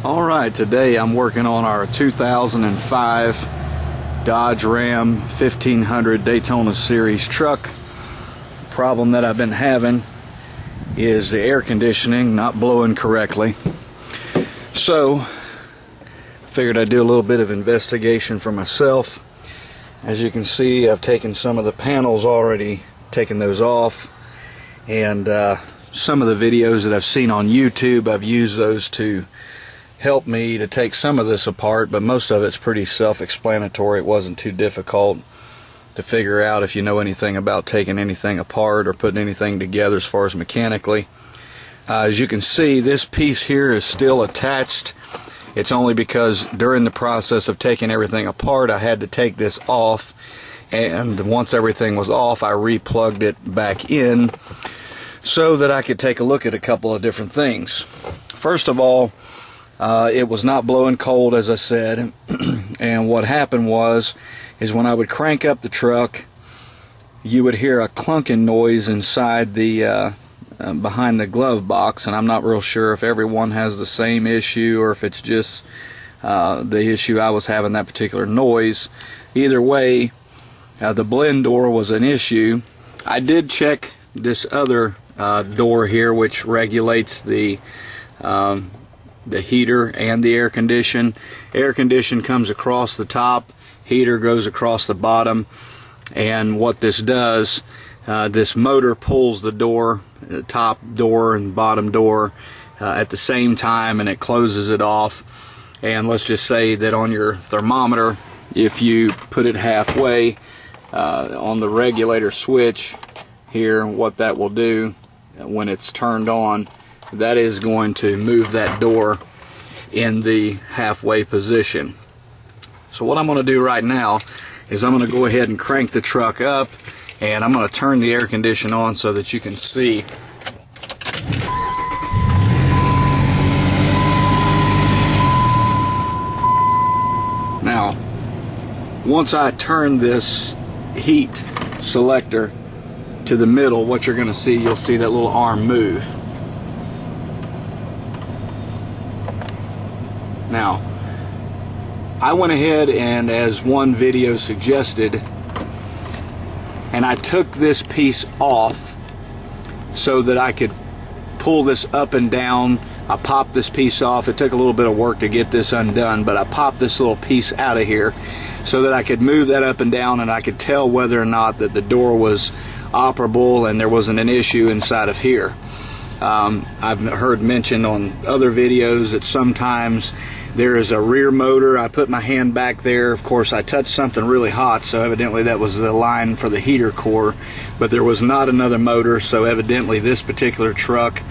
Alright, today I'm working on our 2005 Dodge Ram 1500 Daytona Series truck. The problem that I've been having is the air conditioning not blowing correctly. So, figured I'd do a little bit of investigation for myself. As you can see, I've taken some of the panels already, taken those off, and some of the videos that I've seen on YouTube, I've used those to help me to take some of this apart, but most of it's pretty self-explanatory. It wasn't too difficult to figure out if you know anything about taking anything apart or putting anything together as far as mechanically. As you can see, this piece here is still attached. It's only because during the process of taking everything apart, I had to take this off, and once everything was off, I replugged it back in so that I could take a look at a couple of different things. First of all, it was not blowing cold, as I said, and what happened is when I would crank up the truck, you would hear a clunking noise inside the behind the glove box, and I'm not real sure if everyone has the same issue or if it's just the issue I was having, that particular noise. Either way, the blend door was an issue. I did check this other door here, which regulates the heater and the air condition. Air condition comes across the top, heater goes across the bottom, and what this does, this motor pulls the door, the top door and bottom door at the same time, and it closes it off. And let's just say that on your thermometer, if you put it halfway on the regulator switch here, what that will do when it's turned on, that is going to move that door in the halfway position. So what I'm going to do right now is I'm going to go ahead and crank the truck up, and I'm going to turn the air conditioner on so that you can see. Now, once I turn this heat selector to the middle, what you're going to see, you'll see that little arm move. Now, I went ahead and, as one video suggested, and I took this piece off so that I could pull this up and down. I popped this piece off. It took a little bit of work to get this undone, but I popped this little piece out of here so that I could move that up and down, and I could tell whether or not that the door was operable and there wasn't an issue inside of here. I've heard mentioned on other videos that sometimes there is a rear motor. I put my hand back there. Of course, I touched something really hot, so evidently that was the line for the heater core, but there was not another motor, so evidently this particular truck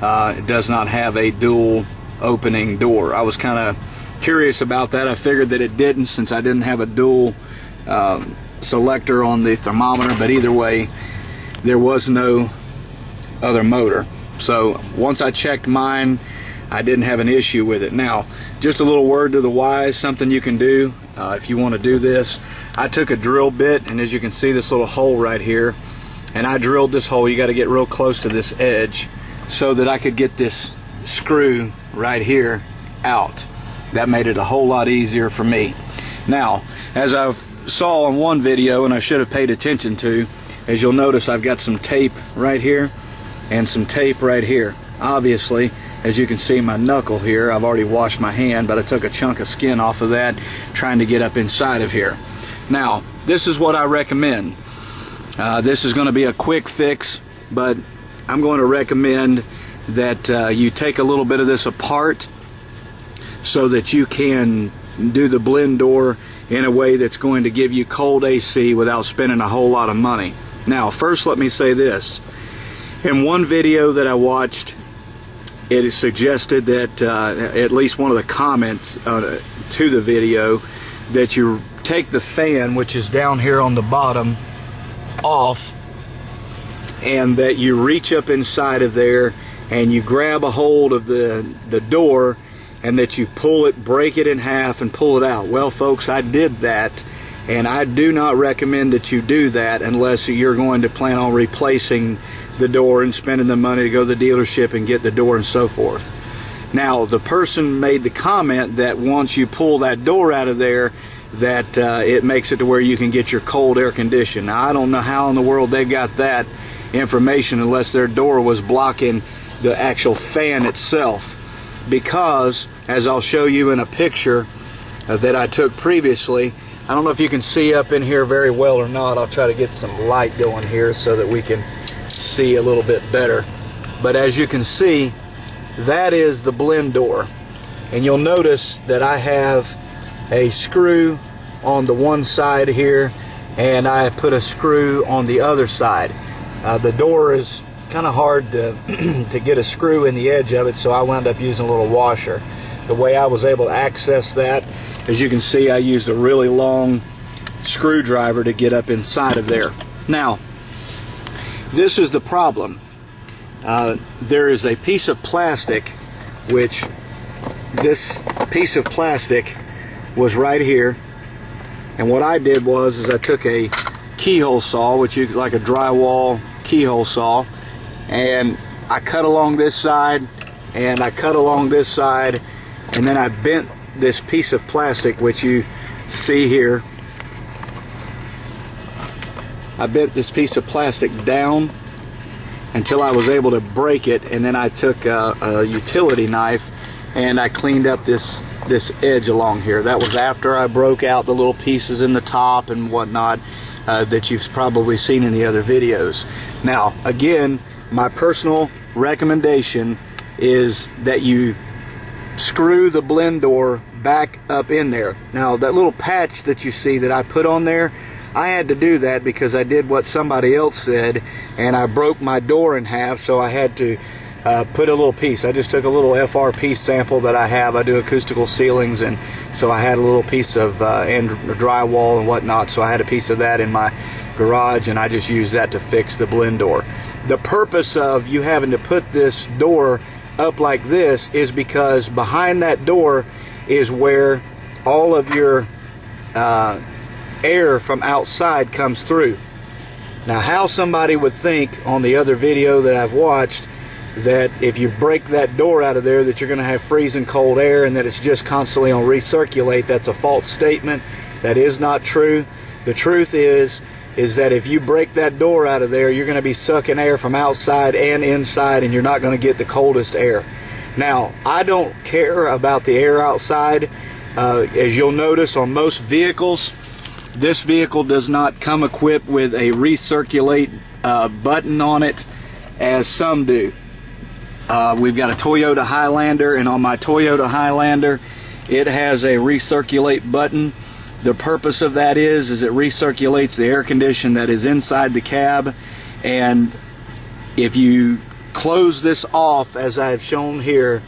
does not have a dual opening door. I was kind of curious about that. I figured that it didn't, since I didn't have a dual selector on the thermometer, but either way, there was no other motor. So once I checked mine, I didn't have an issue with it. Now, just a little word to the wise, something you can do if you want to do this. I took a drill bit, and as you can see, this little hole right here, and I drilled this hole. You got to get real close to this edge so that I could get this screw right here out. That made it a whole lot easier for me. Now, as I saw on one video, and I should have paid attention to, as you'll notice, I've got some tape right here and some tape right here. Obviously, as you can see, my knuckle here, I've already washed my hand, but I took a chunk of skin off of that trying to get up inside of here. Now, this is what I recommend. This is going to be a quick fix, but I'm going to recommend that you take a little bit of this apart so that you can do the blend door in a way that's going to give you cold AC without spending a whole lot of money. Now, first let me say this. In one video that I watched, it is suggested that, at least one of the comments to the video, that you take the fan, which is down here on the bottom, off, and that you reach up inside of there and you grab a hold of the door, and that you pull it, break it in half, and pull it out. Well, folks, I did that, and I do not recommend that you do that unless you're going to plan on replacing the door and spending the money to go to the dealership and get the door and so forth. Now, the person made the comment that once you pull that door out of there, that it makes it to where you can get your cold air conditioned. Now, I don't know how in the world they got that information unless their door was blocking the actual fan itself, because as I'll show you in a picture that I took previously, I don't know if you can see up in here very well or not. I'll try to get some light going here so that we can see a little bit better. But as you can see, that is the blend door, and you'll notice that I have a screw on the one side here, and I put a screw on the other side. The door is kind of hard to to get a screw in the edge of it, so I wound up using a little washer. The way I was able to access that, as you can see, I used a really long screwdriver to get up inside of there. Now, this is the problem. There is a piece of plastic, which this piece of plastic was right here, and what I did was I took a keyhole saw, which is like a drywall keyhole saw, and I cut along this side and I cut along this side, and then I bent this piece of plastic, which you see here. I bent this piece of plastic down until I was able to break it, and then I took a utility knife and I cleaned up this edge along here. That was after I broke out the little pieces in the top and whatnot that you've probably seen in the other videos. Now, again, my personal recommendation is that you screw the blend door back up in there. Now, that little patch that you see that I put on there, I had to do that because I did what somebody else said, and I broke my door in half, so I had to put a little piece. I just took a little FRP sample that I have. I do acoustical ceilings, and so I had a little piece of and drywall and whatnot, so I had a piece of that in my garage, and I just used that to fix the blend door. The purpose of you having to put this door up like this is because behind that door is where all of your air from outside comes through. Now, how somebody would think on the other video that I've watched that if you break that door out of there that you're going to have freezing cold air and that it's just constantly on recirculate, that's a false statement. That is not true. The truth is that if you break that door out of there, you're going to be sucking air from outside and inside, and you're not going to get the coldest air. Now, I don't care about the air outside. As you'll notice on most vehicles, this vehicle does not come equipped with a recirculate button on it as some do. We've got a Toyota Highlander, and on my Toyota Highlander it has a recirculate button. The purpose of that is it recirculates the air condition that is inside the cab, and if you close this off as I have shown here,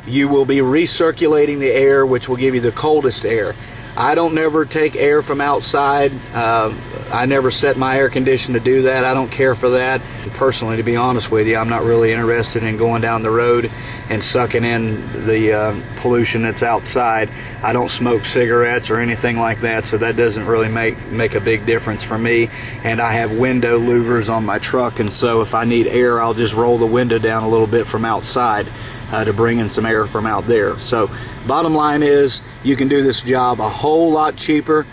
you will be recirculating the air, which will give you the coldest air. I don't never take air from outside. I never set my air conditioner to do that. I don't care for that. Personally, to be honest with you, I'm not really interested in going down the road and sucking in the pollution that's outside. I don't smoke cigarettes or anything like that, so that doesn't really make a big difference for me. And I have window louvers on my truck, and so if I need air, I'll just roll the window down a little bit from outside to bring in some air from out there. So bottom line is, you can do this job a whole lot cheaper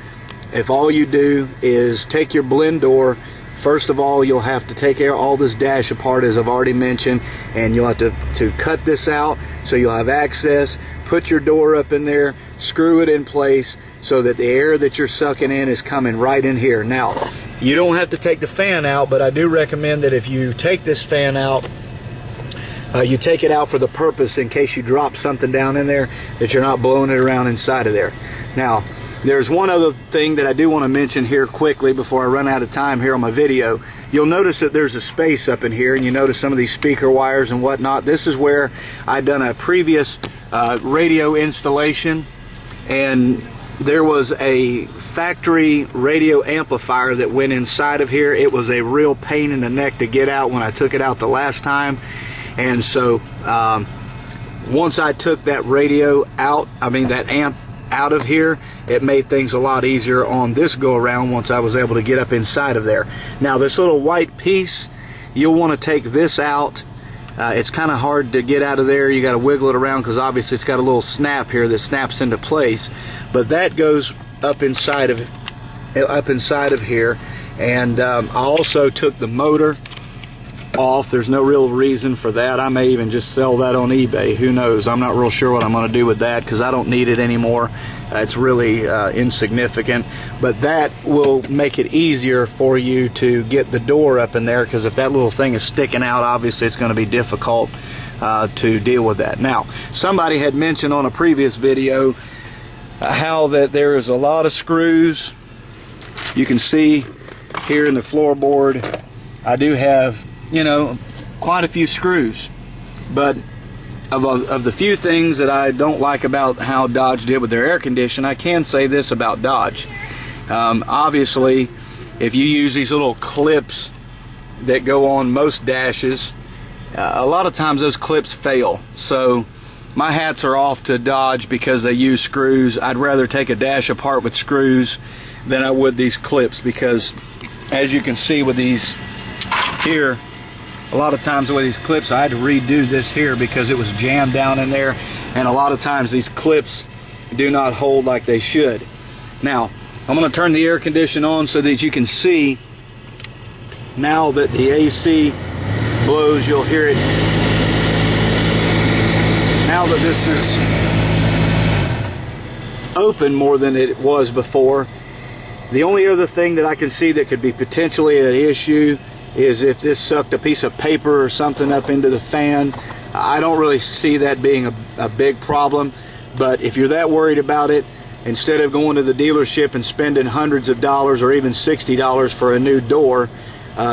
if all you do is take your blend door. First of all, you'll have to take all this dash apart, as I've already mentioned, and you'll have to cut this out so you'll have access. Put your door up in there, screw it in place so that the air that you're sucking in is coming right in here. Now, you don't have to take the fan out, but I do recommend that if you take this fan out, you take it out for the purpose in case you drop something down in there, that you're not blowing it around inside of there. Now, there's one other thing that I do want to mention here quickly before I run out of time here on my video. You'll notice that there's a space up in here, and you notice some of these speaker wires and whatnot. This is where I'd done a previous radio installation, and there was a factory radio amplifier that went inside of here. It was a real pain in the neck to get out when I took it out the last time. And so once I took that radio out, that amp out of here, it made things a lot easier on this go around once I was able to get up inside of there. Now, this little white piece, you'll want to take this out It's kind of hard to get out of there. You got to wiggle it around because obviously it's got a little snap here that snaps into place. But that goes up inside of here. And I also took the motor off. There's no real reason for that. I may even just sell that on eBay. Who knows? I'm not real sure what I'm going to do with that because I don't need it anymore. It's really insignificant, but that will make it easier for you to get the door up in there, because if that little thing is sticking out, obviously it's going to be difficult to deal with that. Now, somebody had mentioned on a previous video how that there is a lot of screws. You can see here in the floorboard I do have, you know, quite a few screws, but of the few things that I don't like about how Dodge did with their air condition, I can say this about Dodge. Obviously, if you use these little clips that go on most dashes, a lot of times those clips fail. So my hats are off to Dodge because they use screws. I'd rather take a dash apart with screws than I would these clips, because as you can see with these here, a lot of times with these clips I had to redo this here because it was jammed down in there, and a lot of times these clips do not hold like they should. Now I'm going to turn the air condition on so that you can see now that the AC blows. You'll hear it now that this is open more than it was before. The only other thing that I can see that could be potentially an issue is if this sucked a piece of paper or something up into the fan. I don't really see that being a big problem, but if you're that worried about it, instead of going to the dealership and spending hundreds of dollars or even $60 for a new door,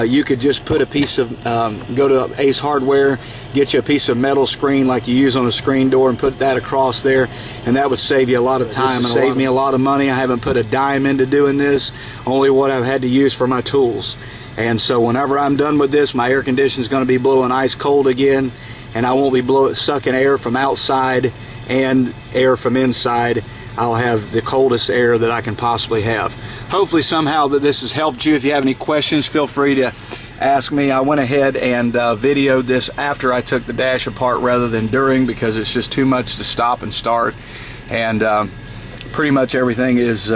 you could just put a piece of, go to Ace Hardware, get you a piece of metal screen like you use on a screen door and put that across there, and that would save you a lot of time and save me a lot of money. I haven't put a dime into doing this, only what I've had to use for my tools. And so whenever I'm done with this, my air conditioner is going to be blowing ice cold again, and I won't be sucking air from outside and air from inside. I'll have the coldest air that I can possibly have. Hopefully somehow that this has helped you. If you have any questions, feel free to ask me. I went ahead and videoed this after I took the dash apart rather than during, because it's just too much to stop and start. And pretty much everything has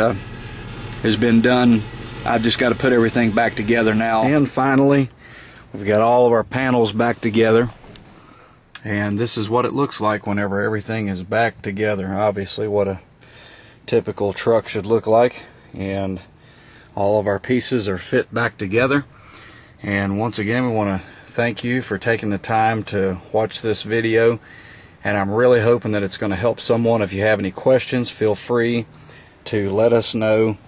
been done. I've just got to put everything back together now. And finally, we've got all of our panels back together. And this is what it looks like whenever everything is back together. Obviously what a typical truck should look like. And all of our pieces are fit back together. And once again, we want to thank you for taking the time to watch this video. And I'm really hoping that it's going to help someone. If you have any questions, feel free to let us know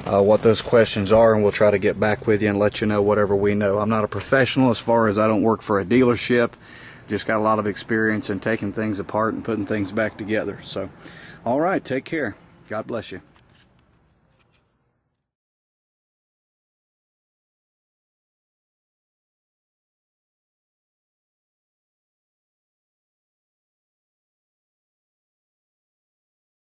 what those questions are, and we'll try to get back with you and let you know whatever we know. I'm not a professional as far as I don't work for a dealership. Just got a lot of experience in taking things apart and putting things back together. So, all right, take care. God bless you.